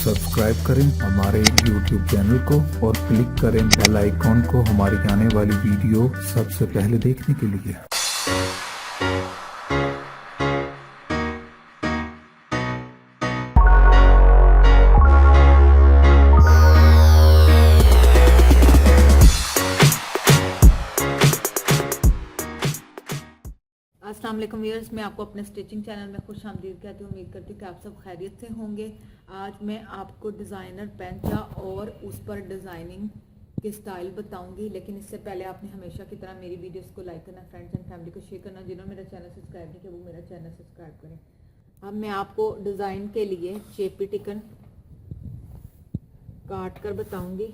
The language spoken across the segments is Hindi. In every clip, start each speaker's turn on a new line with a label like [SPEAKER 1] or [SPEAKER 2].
[SPEAKER 1] सब्सक्राइब करें हमारे YouTube चैनल को और क्लिक करें बेल आइकॉन को हमारी आने वाली वीडियो सबसे पहले देखने के लिए।
[SPEAKER 2] अस्सलाम वालेकुम व्यूअर्स, मैं आपको अपने स्टिचिंग चैनल में खुश आमदीद कहती हूँ। उम्मीद करती हूँ कि आप सब खैरियत से होंगे। आज मैं आपको डिज़ाइनर पेंचा और उस पर डिज़ाइनिंग के स्टाइल बताऊंगी, लेकिन इससे पहले आपने हमेशा की तरह मेरी वीडियोस को लाइक करना, फ्रेंड्स एंड फैमिली को शेयर करना। जिन्होंने मेरा चैनल सब्सक्राइब नहीं किया वो मेरा चैनल सब्सक्राइब करें। अब मैं आपको डिज़ाइन के लिए चेपी टिकन काट कर बताऊँगी।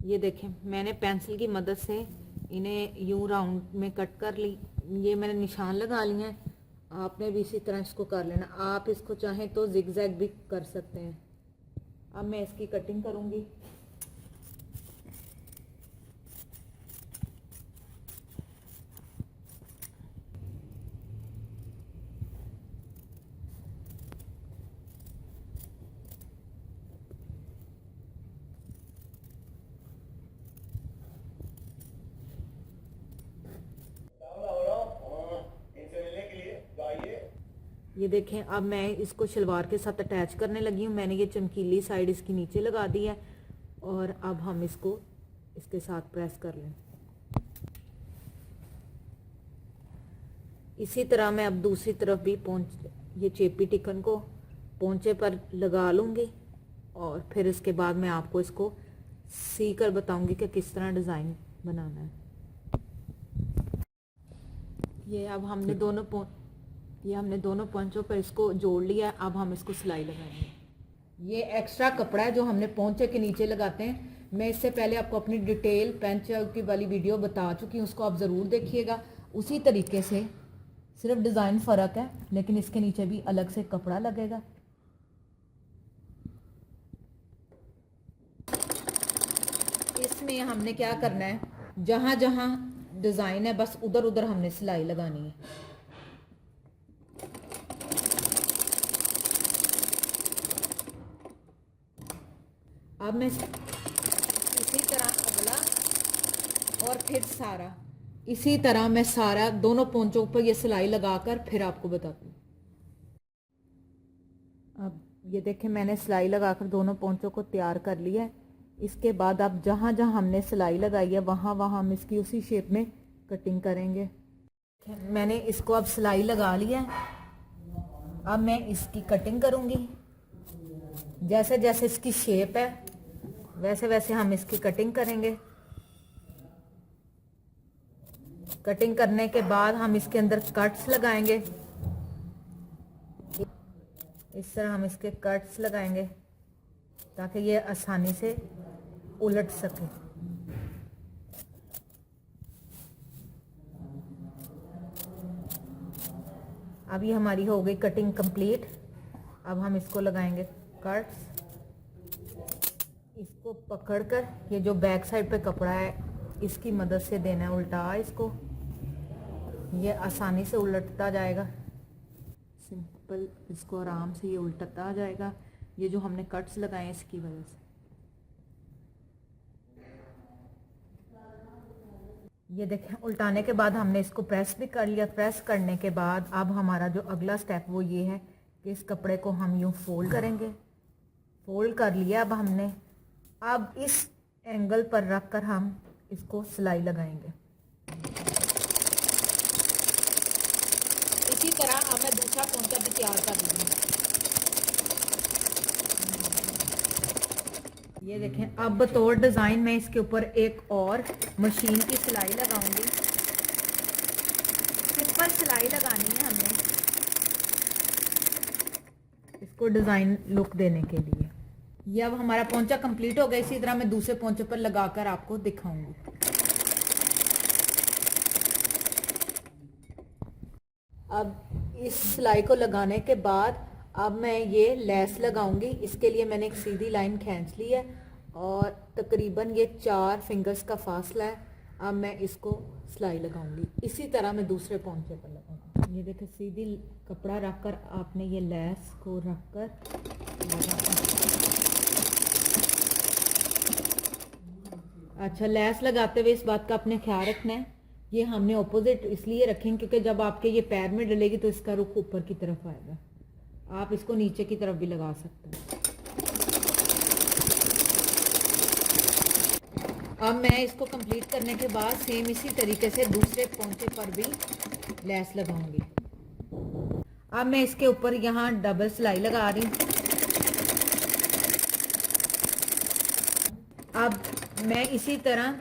[SPEAKER 2] ये देखें, मैंने पेंसिल की मदद से इन्हें यूं राउंड में कट कर ली। ये मैंने निशान लगा लिए हैं, आपने भी इसी तरह इसको कर लेना। आप इसको चाहें तो जिगजैग भी कर सकते हैं। अब मैं इसकी कटिंग करूंगी। ये देखें, अब मैं इसको शलवार के साथ अटैच करने लगी हूँ। मैंने ये चमकीली साइड इसकी नीचे लगा दी है और अब हम इसको इसके साथ प्रेस कर लें। इसी तरह मैं अब दूसरी तरफ भी ये चेपी टिकन को पोंचे पर लगा लूँगी और फिर इसके बाद मैं आपको इसको सी कर बताऊँगी कि किस तरह डिज़ाइन बनाना है। ये अब हमने दोनों पोंचों पर इसको जोड़ लिया है। अब हम इसको सिलाई लगाएंगे। ये एक्स्ट्रा कपड़ा है जो हमने पोंचे के नीचे लगाते हैं। मैं इससे पहले आपको अपनी डिटेल पेंचा की वाली वीडियो बता चुकी हूँ, उसको आप ज़रूर देखिएगा। उसी तरीके से सिर्फ डिज़ाइन फ़र्क है, लेकिन इसके नीचे भी अलग से कपड़ा लगेगा। इसमें हमने क्या करना है, जहाँ जहाँ डिज़ाइन है बस उधर उधर हमने सिलाई लगानी है। अब मैं इसी तरह अगला और फिर सारा, इसी तरह मैं सारा दोनों पोंचों पर ये सिलाई लगाकर फिर आपको बताती हूँ। अब ये देखें, मैंने सिलाई लगाकर दोनों पोंचों को तैयार कर लिया है। इसके बाद अब जहाँ जहाँ हमने सिलाई लगाई है वहाँ वहाँ हम इसकी उसी शेप में कटिंग करेंगे। मैंने इसको अब सिलाई लगा लिया है। अब मैं इसकी कटिंग करूँगी। जैसे जैसे इसकी शेप है वैसे वैसे हम इसकी कटिंग करेंगे। कटिंग करने के बाद हम इसके अंदर कट्स लगाएंगे। इस तरह हम इसके कट्स लगाएंगे ताकि ये आसानी से उलट सके। अब ये हमारी हो गई कटिंग कंप्लीट। अब हम इसको लगाएंगे कट्स। इसको पकड़कर ये जो बैक साइड पे कपड़ा है इसकी मदद से देना है उल्टा इसको। ये आसानी से उलटता जाएगा, सिंपल। इसको आराम से ये उल्टता आ जाएगा, ये जो हमने कट्स लगाए हैं इसकी वजह से। ये देखें, उल्टाने के बाद हमने इसको प्रेस भी कर लिया। प्रेस करने के बाद अब हमारा जो अगला स्टेप वो ये है कि इस कपड़े को हम यूँ फोल्ड करेंगे। फोल्ड कर लिया अब हमने। अब इस एंगल पर रखकर हम इसको सिलाई लगाएंगे। इसी तरह अब मैं दूसरा पोंचा भी तैयार कर लूँगी। ये देखें, अब बतौर डिज़ाइन में इसके ऊपर एक और मशीन की सिलाई लगाऊंगी। सिंपल सिलाई लगानी है हमने इसको डिज़ाइन लुक देने के लिए। ये अब हमारा पोंचा कंप्लीट हो गया। इसी तरह मैं दूसरे पोंचे पर लगाकर आपको दिखाऊंगी। अब इस सिलाई को लगाने के बाद अब मैं ये लेस लगाऊंगी। इसके लिए मैंने एक सीधी लाइन खींच ली है और तकरीबन ये 4 फिंगर्स का फासला है। अब मैं इसको सिलाई लगाऊंगी। इसी तरह मैं दूसरे पोंचे पर लगाऊंगी। ये देखिए, सीधी कपड़ा रखकर आपने ये लेस को रखकर लगाना। अच्छा, लैस लगाते हुए इस बात का अपने ख्याल रखना है, ये हमने ऑपोजिट इसलिए रखेंगे क्योंकि जब आपके ये पैर में डलेगी तो इसका रुख ऊपर की तरफ आएगा। आप इसको नीचे की तरफ भी लगा सकते हैं। अब मैं इसको कंप्लीट करने के बाद सेम इसी तरीके से दूसरे पोंचे पर भी लैस लगाऊंगी। अब मैं इसके ऊपर यहाँ डबल सिलाई लगा रही हूँ। अब मैं इसी तरह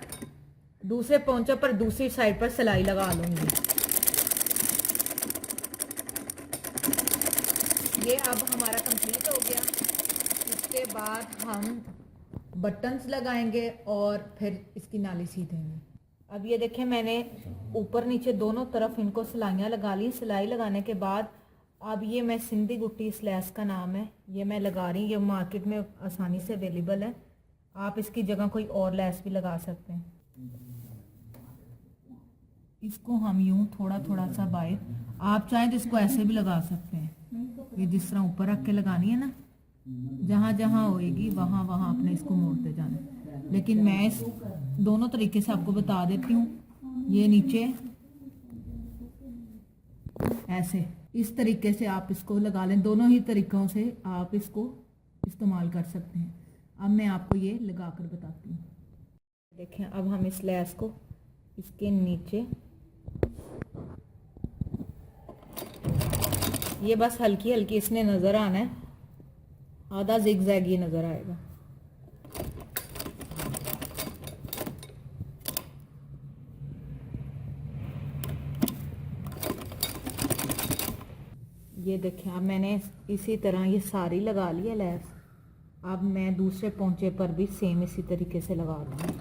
[SPEAKER 2] दूसरे पोंचे पर दूसरी साइड पर सिलाई लगा लूंगी। ये अब हमारा कंप्लीट हो गया। इसके बाद हम बटन्स लगाएंगे और फिर इसकी नाली सी देंगे। अब ये देखें, मैंने ऊपर नीचे दोनों तरफ इनको सिलाइयाँ लगा ली। सिलाई लगाने के बाद अब ये मैं सिंधी गुट्टी, इस लैस का नाम है, ये मैं लगा रही हूँ। ये मार्केट में आसानी से अवेलेबल है। आप इसकी जगह कोई और लैस भी लगा सकते हैं। इसको हम यूं थोड़ा थोड़ा सा बाहर, आप चाहें तो इसको ऐसे भी लगा सकते हैं। ये जिस तरह ऊपर रख के लगानी है ना, जहाँ जहाँ होएगी वहाँ वहाँ आपने इसको मोड़ते जाना है। लेकिन मैं इस दोनों तरीके से आपको बता देती हूँ। ये नीचे ऐसे, इस तरीके से आप इसको लगा लें। दोनों ही तरीकों से आप इसको इस्तेमाल कर सकते हैं। अब मैं आपको ये लगा कर बताती हूँ। देखें, अब हम इस लैस को इसके नीचे, ये बस हल्की हल्की इसने नज़र आना है, आधा जिगजैग ये नज़र आएगा। ये देखें, अब मैंने इसी तरह ये सारी लगा ली है लैस। अब मैं दूसरे पोंचे पर भी सेम इसी तरीके से लगा दूँगी।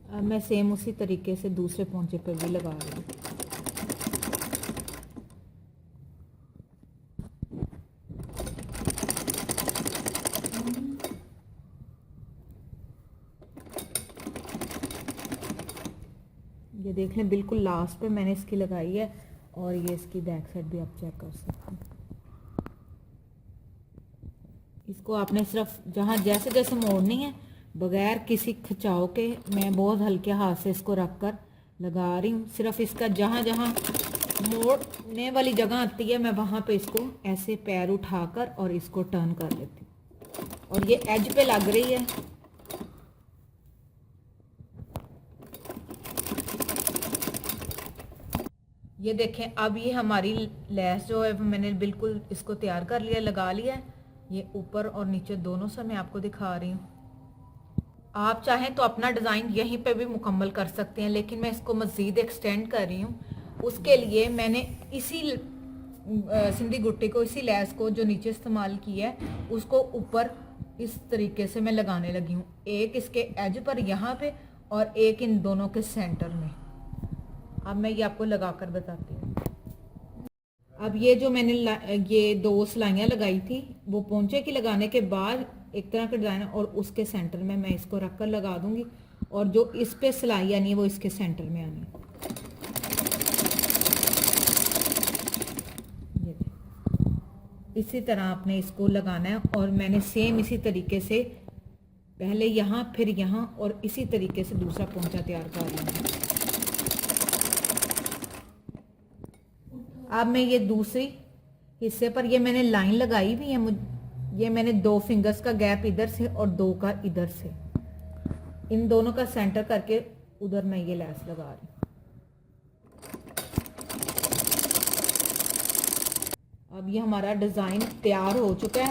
[SPEAKER 2] अब मैं सेम उसी तरीके से दूसरे पोंचे पर भी लगा रही हूँ। ये देख लें, बिल्कुल लास्ट पे मैंने इसकी लगाई है और ये इसकी बैक साइड भी आप चेक कर सकते हैं। इसको आपने सिर्फ जहाँ जैसे जैसे मोड़नी है, बगैर किसी खिंचाव के, मैं बहुत हल्के हाथ से इसको रख कर लगा रही हूँ। सिर्फ इसका जहाँ जहाँ मोड़ने वाली जगह आती है, मैं वहाँ पे इसको ऐसे पैर उठाकर और इसको टर्न कर लेती हूँ। और ये एज पे लग रही है। ये देखें, अब ये हमारी लैस जो है मैंने बिल्कुल इसको तैयार कर लिया, लगा लिया है। ये ऊपर और नीचे दोनों से मैं आपको दिखा रही हूँ। आप चाहें तो अपना डिज़ाइन यहीं पे भी मुकम्मल कर सकते हैं, लेकिन मैं इसको मज़ीद एक्सटेंड कर रही हूँ। उसके लिए मैंने इसी सिंधी गुट्टी को, इसी लैस को जो नीचे इस्तेमाल किया है, उसको ऊपर इस तरीके से मैं लगाने लगी हूँ। एक इसके एज पर यहाँ पे और एक इन दोनों के सेंटर में। अब मैं ये आपको लगा कर बताती हूँ। अब ये जो मैंने ये दो सिलाइयाँ लगाई थी, वो पोंचे की लगाने के बाद एक तरह का डिज़ाइन, और उसके सेंटर में मैं इसको रख कर लगा दूंगी। और जो इस पे सिलाई आनी है वो इसके सेंटर में आनी है। ये इसी तरह आपने इसको लगाना है। और मैंने सेम इसी तरीके से पहले यहाँ, फिर यहाँ, और इसी तरीके से दूसरा पोंचा तैयार कर लूँगी। अब मैं ये दूसरी हिस्से पर ये मैंने लाइन लगाई हुई है। ये मैंने 2 फिंगर्स का गैप इधर से और 2 का इधर से, इन दोनों का सेंटर करके उधर मैं ये लैस लगा रही हूँ। अब ये हमारा डिज़ाइन तैयार हो चुका है।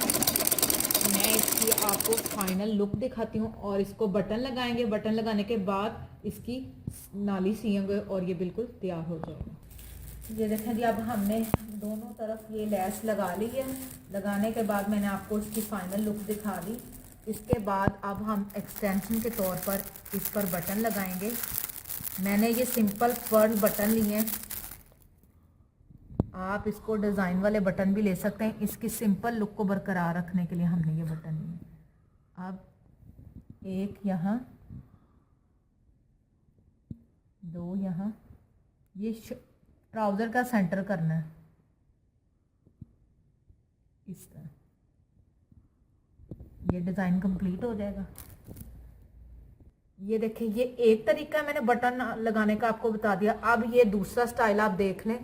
[SPEAKER 2] मैं इसकी आपको फाइनल लुक दिखाती हूँ। और इसको बटन लगाएंगे, बटन लगाने के बाद इसकी नाली सिएंगे और ये बिल्कुल तैयार हो जाएगा। ये देखें जी, अब हमने दोनों तरफ ये लैस लगा ली है। लगाने के बाद मैंने आपको इसकी फाइनल लुक दिखा दी। इसके बाद अब हम एक्सटेंशन के तौर पर इस पर बटन लगाएंगे। मैंने ये सिंपल पर्ल बटन लिए हैं। आप इसको डिज़ाइन वाले बटन भी ले सकते हैं। इसकी सिंपल लुक को बरकरार रखने के लिए हमने ये बटन लिए। अब एक यहाँ, दो यहाँ, ये ट्राउज़र का सेंटर करना है इस तरह। ये डिज़ाइन कंप्लीट हो जाएगा। ये देखें, ये एक तरीका मैंने बटन लगाने का आपको बता दिया। अब ये दूसरा स्टाइल आप देख लें,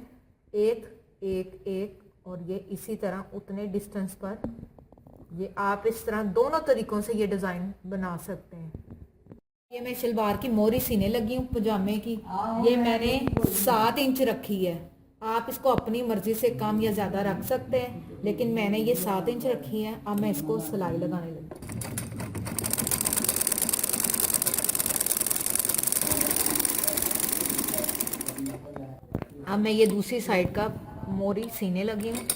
[SPEAKER 2] एक एक एक, और ये इसी तरह उतने डिस्टेंस पर ये आप इस तरह दोनों तरीकों से ये डिज़ाइन बना सकते हैं। ये मैं शलवार की मोहरी सीने लगी हूँ पजामे की। ये मैंने 7 इंच रखी है। आप इसको अपनी मर्जी से कम या ज़्यादा रख सकते हैं, लेकिन मैंने ये 7 इंच रखी है। अब मैं इसको सिलाई लगाने लगी। अब मैं ये दूसरी साइड का मोहरी सीने लगी हूँ।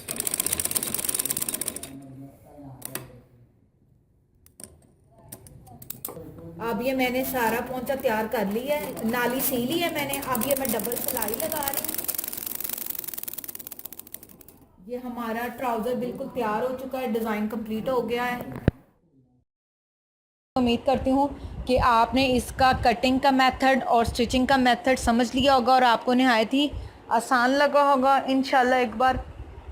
[SPEAKER 2] अब ये मैंने सारा पोंचा तैयार कर लिया है, नाली सी ली है मैंने। अब ये मैं डबल सिलाई लगा रही हूँ। ये हमारा ट्राउज़र बिल्कुल तैयार हो चुका है, डिज़ाइन कंप्लीट हो गया है। उम्मीद करती हूँ कि आपने इसका कटिंग का मेथड और स्टिचिंग का मेथड समझ लिया होगा और आपको निहायत ही आसान लगा होगा। इंशाल्लाह एक बार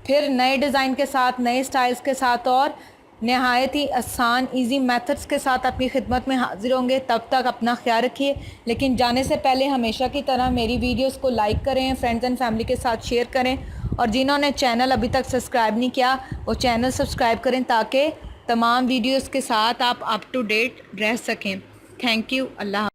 [SPEAKER 2] फिर नए डिज़ाइन के साथ, नए स्टाइल्स के साथ और नहायत ही आसान इजी मेथड्स के साथ आपकी खिदमत में हाजिर होंगे। तब तक अपना ख्याल रखिए। लेकिन जाने से पहले हमेशा की तरह मेरी वीडियोस को लाइक करें, फ्रेंड्स एंड फैमिली के साथ शेयर करें, और जिन्होंने चैनल अभी तक सब्सक्राइब नहीं किया वो चैनल सब्सक्राइब करें ताकि तमाम वीडियोस के साथ आप अप टू डेट रह सकें। Thank you. अल्लाह।